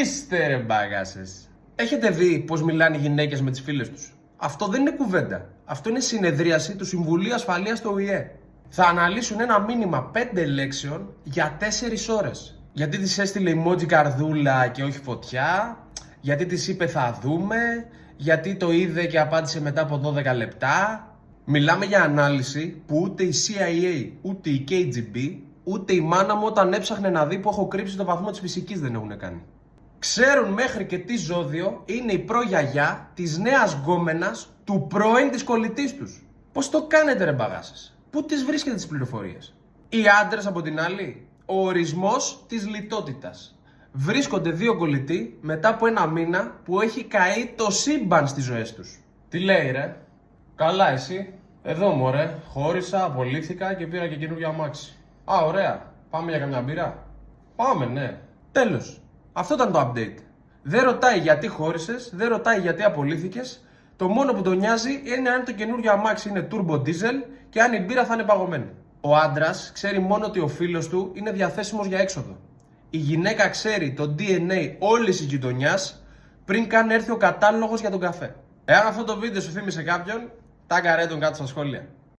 Ορίστε ρε μπαγάσες. Έχετε δει πως μιλάνε οι γυναίκες με τις φίλες τους? Αυτό δεν είναι κουβέντα. Αυτό είναι συνεδρίαση του Συμβουλίου Ασφαλείας του ΟΗΕ. Θα αναλύσουν ένα μήνυμα 5 λέξεων για 4 ώρες. Γιατί της έστειλε emoji καρδούλα και όχι φωτιά, γιατί της είπε θα δούμε, γιατί το είδε και απάντησε μετά από 12 λεπτά. Μιλάμε για ανάλυση που ούτε η CIA, ούτε η KGB, ούτε η μάνα μου όταν έψαχνε να δει που έχω κρύψει το βαθμό της φυσικής δεν έχουν κάνει. Ξέρουν μέχρι και τι ζώδιο είναι η προγιαγιά της νέας γκόμενας του πρώην της κολλητής τους. Πώς το κάνετε ρε μπαγάσες? Πού τις βρίσκετε τις πληροφορίες? Οι άντρες από την άλλη, ο ορισμός της λιτότητας. Βρίσκονται δύο κολλητοί μετά από ένα μήνα που έχει καεί το σύμπαν στις ζωές τους. Τι λέει ρε? Καλά εσύ? Εδώ μωρέ, χώρισα, απολύθηκα και πήρα και καινούργια αμάξι. Α, ωραία. Πάμε για καμιά μπύρα? Πάμε, ναι. Τέλος. Αυτό ήταν το update. Δεν ρωτάει γιατί χώρισες, δεν ρωτάει γιατί απολύθηκες. Το μόνο που τον νοιάζει είναι αν το καινούργιο αμάξι είναι turbo diesel και αν η μπύρα θα είναι παγωμένη. Ο άντρας ξέρει μόνο ότι ο φίλος του είναι διαθέσιμος για έξοδο. Η γυναίκα ξέρει το DNA όλης της γειτονιάς πριν καν έρθει ο κατάλογος για τον καφέ. Εάν αυτό το βίντεο σου θύμισε κάποιον, τάγκαρε τον κάτω στα σχόλια.